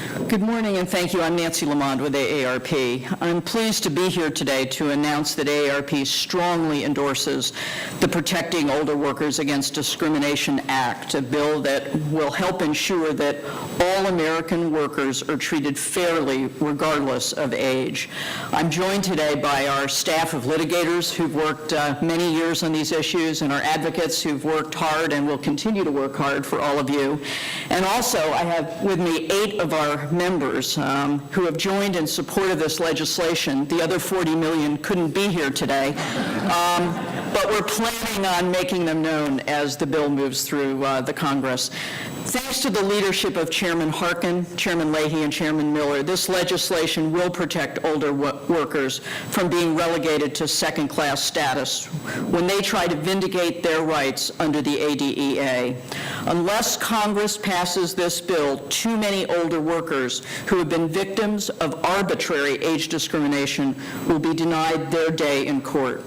Good morning, and thank you. I'm Nancy Leamond with AARP. I'm pleased to be here today to announce that AARP strongly endorses the Protecting Older Workers Against Discrimination Act, a bill that will help ensure that all American workers are treated fairly regardless of age. I'm joined today by our staff of litigators who've worked many years on these issues, and our advocates who've worked hard and will continue to work hard for all of you. And also, I have with me 8 of our members who have joined in support of this legislation. The other 40 million couldn't be here today, but we're planning on making them known as the bill moves through the Congress. Thanks to the leadership of Chairman Harkin, Chairman Leahy, and Chairman Miller, this legislation will protect older workers from being relegated to second-class status when they try to vindicate their rights under the ADEA. Unless Congress passes this bill, too many older workers who have been victims of arbitrary age discrimination will be denied their day in court.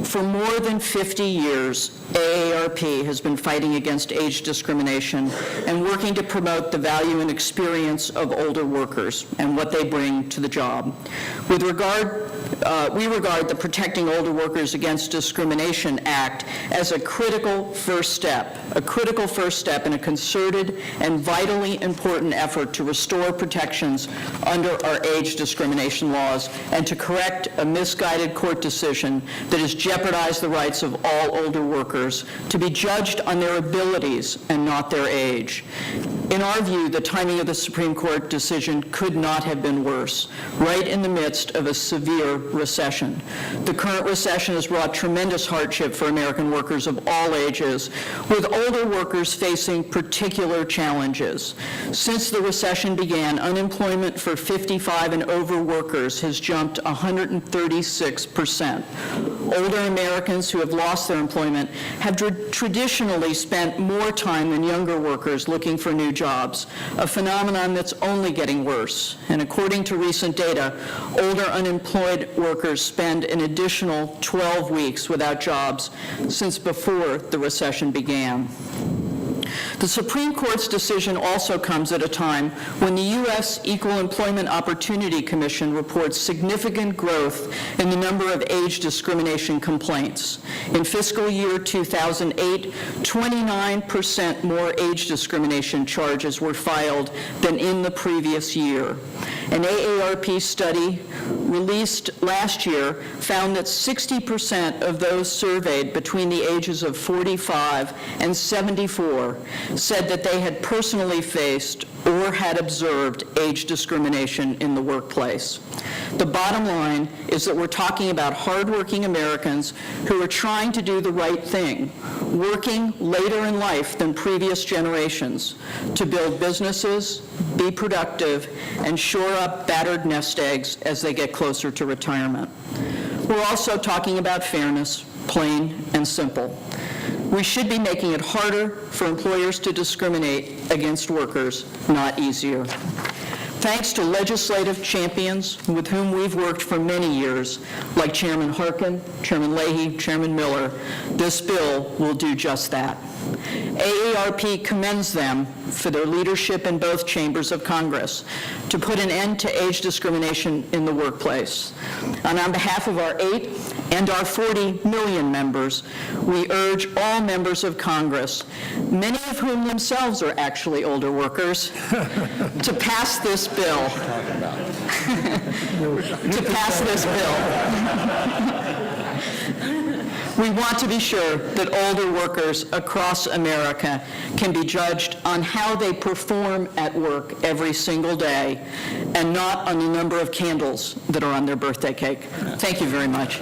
For more than 50 years, AARP has been fighting against age discrimination and working to promote the value and experience of older workers and what they bring to the job. We regard the Protecting Older Workers Against Discrimination Act as a critical first step in a concerted and vitally important effort to restore protections under our age discrimination laws and to correct a misguided court decision that has jeopardized the rights of all older workers to be judged on their abilities and not their age. In our view, the timing of the Supreme Court decision could not have been worse, right in the midst of a severe recession. The current recession has brought tremendous hardship for American workers of all ages, with older workers facing particular challenges. Since the recession began, unemployment for 55 and over workers has jumped 136%. Older Americans who have lost their employment have traditionally spent more time than younger workers looking for new jobs, a phenomenon that's only getting worse. And according to recent data, older unemployed workers spend an additional 12 weeks without jobs since before the recession began. The Supreme Court's decision also comes at a time when the U.S. Equal Employment Opportunity Commission reports significant growth in the number of age discrimination complaints. In fiscal year 2008, 29% more age discrimination charges were filed than in the previous year. An AARP study released last year found that 60% of those surveyed between the ages of 45 and 74 said that they had personally faced or had observed age discrimination in the workplace. The bottom line is that we're talking about hardworking Americans who are trying to do the right thing, working later in life than previous generations to build businesses, be productive, and shore up battered nest eggs as they get closer to retirement. We're also talking about fairness, plain and simple. We should be making it harder for employers to discriminate against workers, not easier. Thanks to legislative champions with whom we've worked for many years, like Chairman Harkin, Chairman Leahy, Chairman Miller, this bill will do just that. AARP commends them for their leadership in both chambers of Congress to put an end to age discrimination in the workplace. And on behalf of our 8 and our 40 million members, we urge all members of Congress, many of whom themselves are actually older workers, to pass this bill. To pass this bill. We want to be sure that older workers across America can be judged on how they perform at work every single day and not on the number of candles that are on their birthday cake. Thank you very much.